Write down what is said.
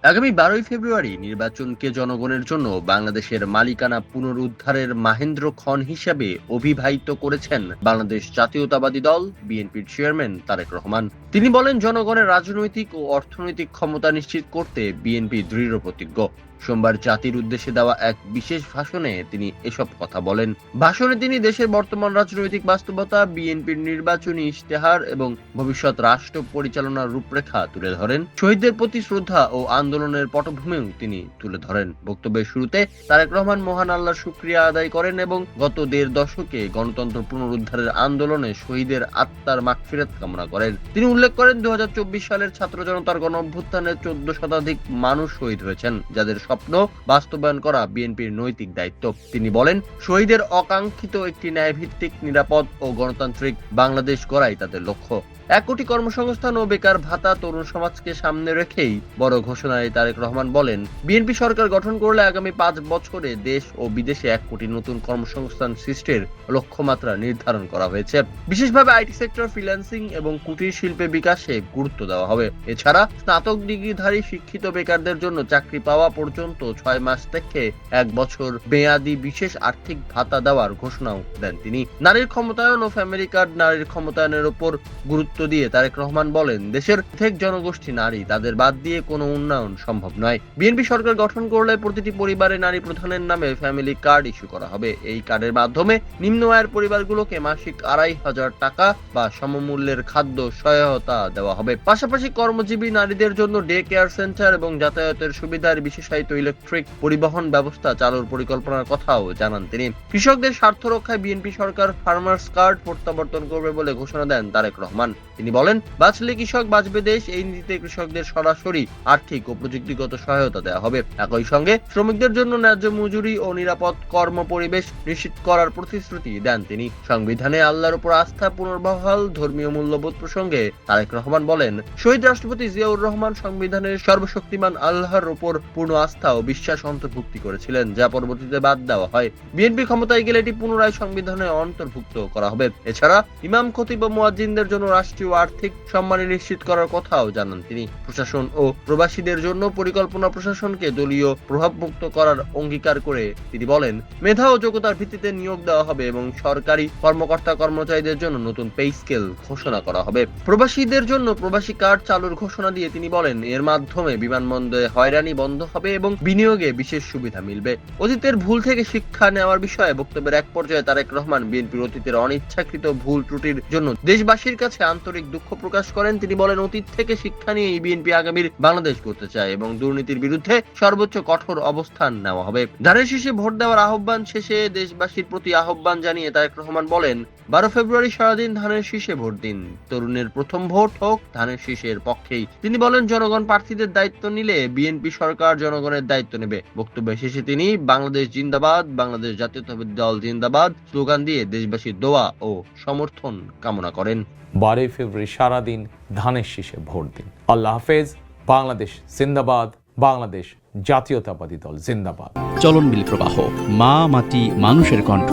আগামী 12ই ফেব্রুয়ারি নির্বাচনকে জনগণের জন্য বাংলাদেশের মালিকানা পুনরুদ্ধারের মাহেন্দ্র ক্ষণ হিসেবে অভিহিত করেছেন বাংলাদেশ জাতীয়তাবাদী দল বিএনপির চেয়ারম্যান তারেক রহমান। তিনি বলেন, জনগণের রাজনৈতিক ও অর্থনৈতিক ক্ষমতা নিশ্চিত করতে বিএনপি দৃঢ় প্রতিজ্ঞ। সোমবার জাতির উদ্দেশ্যে দেওয়া এক বিশেষ ভাষণে তিনি এসব কথা বলেন। ভাষণে তিনি দেশের বর্তমান রাজনৈতিক বাস্তবতা, বিএনপির নির্বাচনী ইশতেহার এবং ভবিষ্যৎ রাষ্ট্র পরিচালনার রূপরেখা তুলে ধরেন। শহীদদের প্রতি শ্রদ্ধা ও আন্দোলনের পটভূমিও তিনি তুলে ধরেন। বক্তব্যের শুরুতে তারেক রহমান মহান আল্লাহর শুকরিয়া আদায় করেন এবং গত ১.৫ দশকে গণতন্ত্র পুনরুদ্ধারের আন্দোলনে শহীদের আত্মার মাগফিরাত কামনা করেন। তিনি উল্লেখ করেন, ২০২৪ সালের ছাত্র জনতার গণ অভ্যুত্থানে ১৪ শতাধিক মানুষ শহীদ হয়েছেন, যাদের স্বপ্ন বাস্তবায়ন করা বিএনপির নৈতিক দায়িত্ব। তিনি বলেন, শহীদের অকাঙ্ক্ষিত একটি ন্যায়ভিত্তিক, নিরাপদ ও গণতান্ত্রিক বাংলাদেশ গড়াই তাদের লক্ষ্য। ১ কোটি কর্মসংস্থান ও বেকার ভাতা তরুণ সমাজকে সামনে রেখেই বড় ঘোষণায় তারেক রহমান বলেন, বিএনপি সরকার গঠন করলে আগামী ৫ বছরে দেশ ও বিদেশে ১ কোটি নতুন কর্মসংস্থান সৃষ্টির লক্ষ্যমাত্রা নির্ধারণ করা হয়েছে। বিশেষভাবে আইটি সেক্টর, ফ্রিল্যান্সিং এবং কুটির শিল্পের বিকাশে গুরুত্ব দেওয়া হবে। এছাড়া স্নাতক ডিগ্রিধারী শিক্ষিত বেকারদের জন্য চাকরি পাওয়া পর্যন্ত ৬ মাস থেকে ১ বছর মেয়াদী বিশেষ আর্থিক ভাতা দেওয়ার ঘোষণাও দেন তিনি। নারীর ক্ষমতায়ন ও ফ্যামিলি কার্ড, নারীর ক্ষমতায়নের উপর গুরুত্ব দিয়ে তারেক রহমান বলেন, দেশের প্রত্যেক জনগোষ্ঠী নারী, তাদের বাদ দিয়ে কোনো উন্নয়ন সম্ভব নয়। বিএনপি সরকার গঠন করলে প্রতিটি পরিবারে নারী প্রধানের নামে ফ্যামিলি কার্ড ইস্যু করা হবে। এই কার্ডের মাধ্যমে নিম্ন আয়ের পরিবারগুলোকে মাসিক ২৫০০ টাকা বা সমমূল্যের খাদ্য সহায়তা দেওয়া হবে। পাশাপাশি কর্মজীবী নারীদের জন্য ডে কেয়ার সেন্টার এবং যাতায়াতের সুবিধার বিশেষায়িত ইলেকট্রিক পরিবহন ব্যবস্থা চালুর পরিকল্পনার কথাও জানান তিনি। কৃষকদের স্বার্থ রক্ষায় বিএনপি সরকার ফার্মার্স কার্ড প্রত্যাবর্তন করবে বলে ঘোষণা দেন তারেক রহমান। তিনি বলেন, বাঁচলে কৃষক বাঁচবে দেশ, এই নীতিতে কৃষকদের সরাসরি আর্থিক ও প্রযুক্তিগত সহায়তা দেওয়া হবে। একই সঙ্গে শ্রমিকদের জন্য ন্যায্য মজুরি ও নিরাপদ কর্ম পরিবেশ নিশ্চিত করার প্রতিশ্রুতি দেন তিনি। সংবিধানে আল্লাহর উপর আস্থা পুনর্বহাল, ধর্মীয় মূল্যবোধ প্রসঙ্গে তারেক রহমান বলেন, শহীদ রাষ্ট্রপতি জিয়াউর রহমান সংবিধানের সর্বশক্তিমান আল্লাহর উপর পূর্ণ আস্থা ও বিশ্বাস অন্তর্ভুক্তি করেছিলেন, যা পরবর্তীতে বাদ দেওয়া হয়। বিএনপি ক্ষমতায় গেলে এটি পুনরায় সংবিধানে অন্তর্ভুক্ত করা হবে। এছাড়া ইমাম, খতিব ও মুয়াজ্জিনদের জন্য রাষ্ট্রীয় আর্থিক সম্মান নিশ্চিত করার কথাও জানান তিনি। প্রশাসন ও প্রবাসীদের জন্য পরিকল্পনা প্রশাসনকে দলীয় প্রভাবমুক্ত করার অঙ্গীকার করে তিনি বলেন, মেধা ও যোগ্যতার ভিত্তিতে নিয়োগ দেওয়া হবে এবং সরকারি কর্মকর্তা কর্মচারীদের জন্য নতুন পে স্কেল ঘোষণা করা হবে। প্রবাসীদের জন্য প্রবাসী কার্ড চালুর ঘোষণা দিয়ে তিনি বলেন, এর মাধ্যমে বিমানবন্দরে হয়রানি বন্ধ হবে এবং বিনিয়োগে বিশেষ সুবিধা মিলবে। অতীতের ভুল থেকে শিক্ষা নেওয়ার বিষয়ে বক্তব্যের এক পর্যায়ে তারেক রহমান বিএনপির অতীতের অনিচ্ছাকৃত ভুল ত্রুটির জন্য দেশবাসীর কাছে আন্তরিক দুঃখ প্রকাশ করেন। তিনি বলেন, অতীত থেকে শিক্ষা নিয়ে বিএনপি আগামীর বাংলাদেশ করতে চায় এবং দুর্নীতির বিরুদ্ধে সর্বোচ্চ কঠোর অবস্থান নেওয়া হবে। ধানের শীষে ভোট দেওয়ার আহ্বান শেষে দেশবাসীর প্রতি আহ্বান জানিয়ে তারেক রহমান বলেন, ১২ ফেব্রুয়ারি সারাদিন ধানের শীষে ভোট দিন। তরুণের প্রথম ভোট হোক ধানের শীষের পক্ষেই। তিনি বলেন, জনগণ প্রার্থীদের দায়িত্ব নিলে বিএনপি সরকার জনগণের দায়িত্ব নেবে। বক্তব্য শেষে তিনি বাংলাদেশ জিন্দাবাদ, বাংলাদেশ জাতীয়তাবাদী দল জিন্দাবাদ স্লোগান দিয়ে দেশবাসীর দোয়া ও সমর্থন কামনা করেন। 12 ফেব্রুয়ারি সারাদিন ধানের শীষে ভোট দিন। আল্লাহ হাফেজ। বাংলাদেশ জিন্দাবাদ, বাংলাদেশ জাতীয়তাবাদী দল জিন্দাবাদ। চলনবিল প্রবাহ, মা, মাটি, মানুষের কণ্ঠ।